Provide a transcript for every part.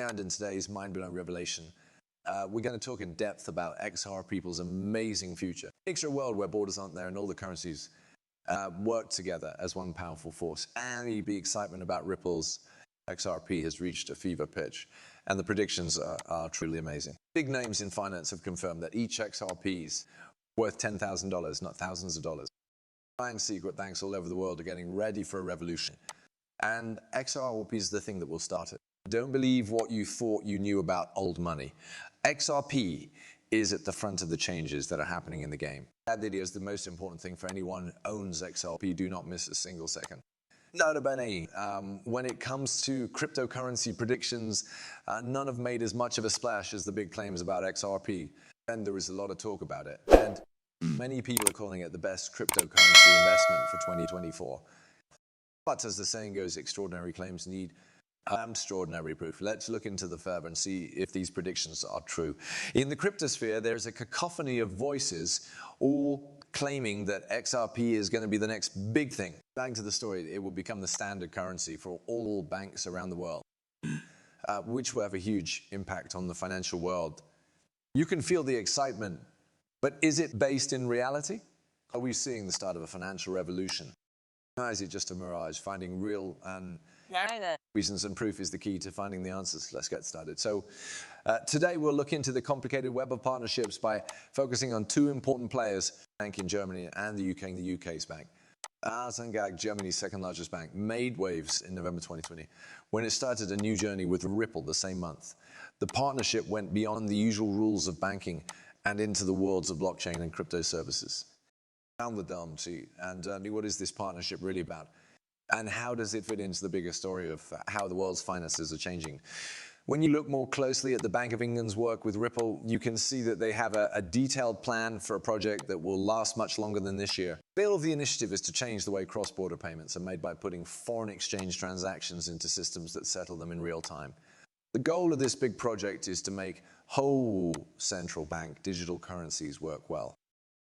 And in today's mind-blowing revelation, we're going to talk in depth about XRP's amazing future. Picture a world where borders aren't there and all the currencies work together as one powerful force. And the excitement about Ripple's XRP has reached a fever pitch, and the predictions are truly amazing. Big names in finance have confirmed that each XRP is worth $10,000, not thousands of dollars. Giant secret banks all over the world are getting ready for a revolution, and XRP is the thing that will start it. Don't believe what you thought you knew about old money. XRP is at the front of the changes that are happening in the game. That video is the most important thing for anyone who owns XRP. Do not miss a single second. Nota bene, when it comes to cryptocurrency predictions, none have made as much of a splash as the big claims about XRP. And there is a lot of talk about it. And many people are calling it the best cryptocurrency investment for 2024. But as the saying goes, extraordinary claims need extraordinary proof. Let's look into the further and see if these predictions are true. In the cryptosphere, there's a cacophony of voices all claiming that XRP is going to be the next big thing. Back to the story, it will become the standard currency for all banks around the world, which will have a huge impact on the financial world. You can feel the excitement, but is it based in reality? Are we seeing the start of a financial revolution? Or is it just a mirage? Finding real reasons and proof is the key to finding the answers. Let's get started. So today we'll look into the complicated web of partnerships by focusing on two important players, bank in Germany and the UK, the UK's bank. Us.Thankx, Germany's second largest bank, made waves in November 2020 when it started a new journey with Ripple the same month. The partnership went beyond the usual rules of banking and into the worlds of blockchain and crypto services. Found the donde, and what is this partnership really about? And how does it fit into the bigger story of how the world's finances are changing? When you look more closely at the Bank of England's work with Ripple, you can see that they have a detailed plan for a project that will last much longer than this year. The goal of the initiative is to change the way cross-border payments are made by putting foreign exchange transactions into systems that settle them in real time. The goal of this big project is to make whole central bank digital currencies work well.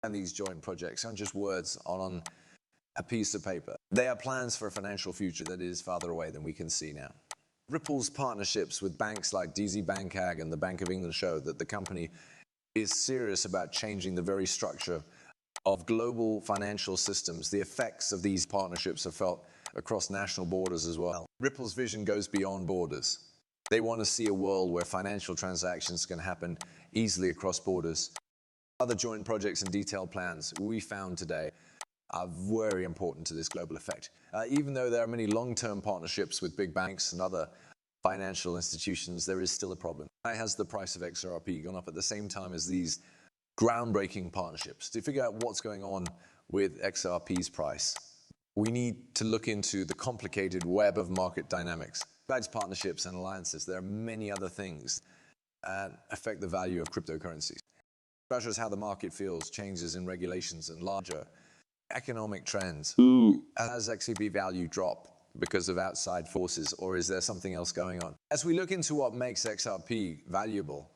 And these joint projects aren't just words on a piece of paper. They are plans for a financial future that is farther away than we can see now. Ripple's partnerships with banks like DZ Bank AG and the Bank of England show that the company is serious about changing the very structure of global financial systems. The effects of these partnerships are felt across national borders as well. Ripple's vision goes beyond borders. They want to see a world where financial transactions can happen easily across borders. Other joint projects and detailed plans we found today are very important to this global effect. Even though there are many long-term partnerships with big banks and other financial institutions, there is still a problem. Why has the price of XRP gone up at the same time as these groundbreaking partnerships? To figure out what's going on with XRP's price, we need to look into the complicated web of market dynamics. Besides partnerships and alliances, there are many other things that affect the value of cryptocurrencies. Such as how the market feels, changes in regulations, and larger economic trends. Has XRP value drop because of outside forces, or is there something else going on? As we look into what makes XRP valuable,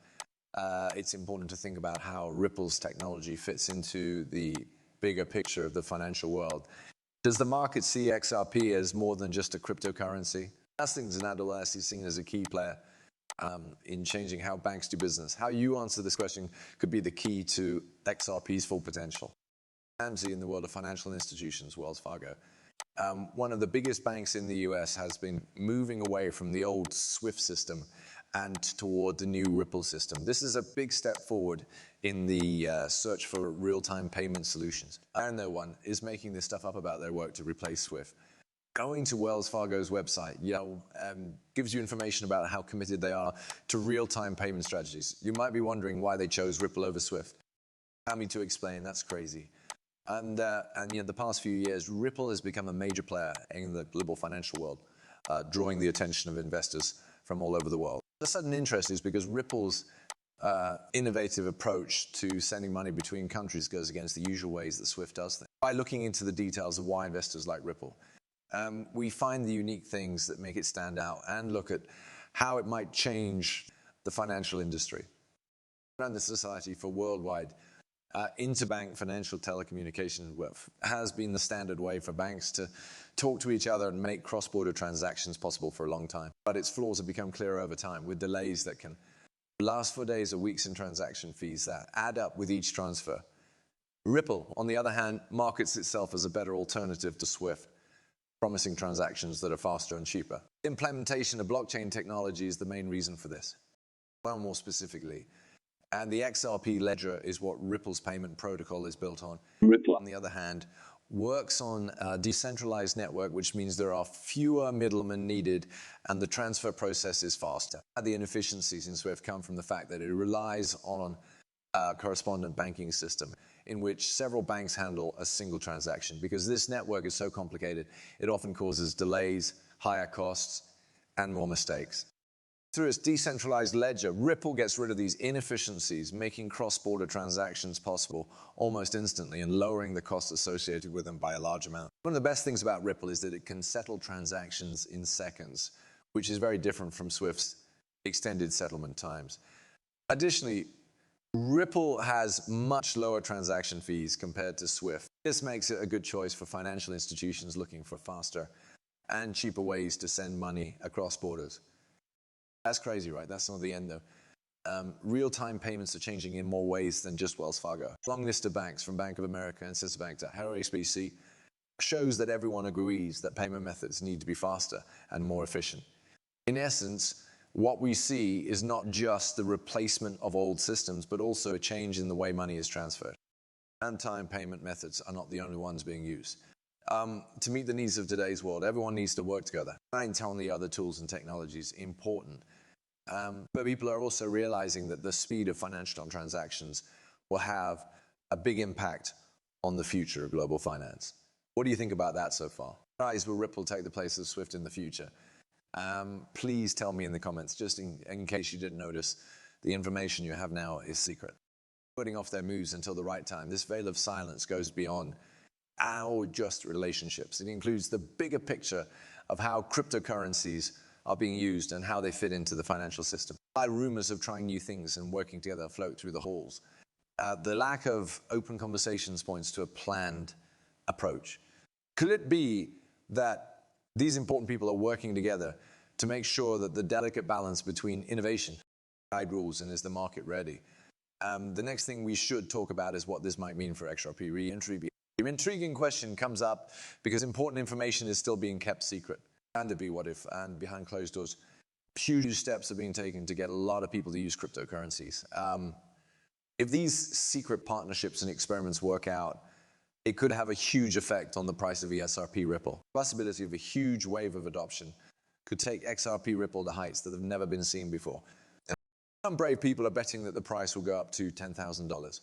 it's important to think about how Ripple's technology fits into the bigger picture of the financial world. Does the market see XRP as more than just a cryptocurrency? Larsson is seen as a key player in changing how banks do business. How you answer this question could be the key to XRP's full potential. In the world of financial institutions, Wells Fargo, one of the biggest banks in the US, has been moving away from the old SWIFT system and toward the new Ripple system. This is a big step forward in the search for real-time payment solutions. And no one is making this stuff up about their work to replace SWIFT. Going to Wells Fargo's website, gives you information about how committed they are to real-time payment strategies. You might be wondering why they chose Ripple over SWIFT. Allow me to explain. That's crazy. And the past few years, Ripple has become a major player in the global financial world, drawing the attention of investors from all over the world. The sudden interest is because Ripple's innovative approach to sending money between countries goes against the usual ways that SWIFT does things. By looking into the details of why investors like Ripple, we find the unique things that make it stand out and look at how it might change the financial industry and the society for worldwide Interbank financial telecommunication has been the standard way for banks to talk to each other and make cross-border transactions possible for a long time. But its flaws have become clearer over time, with delays that can last for days or weeks in transaction fees that add up with each transfer. Ripple, on the other hand, markets itself as a better alternative to SWIFT, promising transactions that are faster and cheaper. Implementation of blockchain technology is the main reason for this. Well, more specifically, and the XRP ledger is what Ripple's payment protocol is built on. Ripple, on the other hand, works on a decentralized network, which means there are fewer middlemen needed and the transfer process is faster. The inefficiencies in SWIFT come from the fact that it relies on a correspondent banking system in which several banks handle a single transaction. Because this network is so complicated, it often causes delays, higher costs, and more mistakes. Through its decentralized ledger, Ripple gets rid of these inefficiencies, making cross-border transactions possible almost instantly and lowering the costs associated with them by a large amount. One of the best things about Ripple is that it can settle transactions in seconds, which is very different from SWIFT's extended settlement times. Additionally, Ripple has much lower transaction fees compared to SWIFT. This makes it a good choice for financial institutions looking for faster and cheaper ways to send money across borders. That's crazy, right? That's not the end, though. Real-time payments are changing in more ways than just Wells Fargo. A long list of banks, from Bank of America and sister bank to HSBC, shows that everyone agrees that payment methods need to be faster and more efficient. In essence, what we see is not just the replacement of old systems, but also a change in the way money is transferred. And-time payment methods are not the only ones being used. To meet the needs of today's world, everyone needs to work together. And telling the other tools and technologies important. But people are also realizing that the speed of financial transactions will have a big impact on the future of global finance. What do you think about that so far? Guys, will Ripple take the place of SWIFT in the future? Please tell me in the comments, just in case you didn't notice, the information you have now is secret. Putting off their moves until the right time. This veil of silence goes beyond our just relationships. It includes the bigger picture of how cryptocurrencies are being used and how they fit into the financial system. Rumors of trying new things and working together float through the halls. The lack of open conversations points to a planned approach. Could it be that these important people are working together to make sure that the delicate balance between innovation, guide rules, and is the market ready? The next thing we should talk about is what this might mean for XRP re-entry. Your intriguing question comes up because important information is still being kept secret. And to be what if, and behind closed doors, huge steps are being taken to get a lot of people to use cryptocurrencies. If these secret partnerships and experiments work out, it could have a huge effect on the price of XRP Ripple. The possibility of a huge wave of adoption could take XRP Ripple to heights that have never been seen before. Some brave people are betting that the price will go up to $10,000.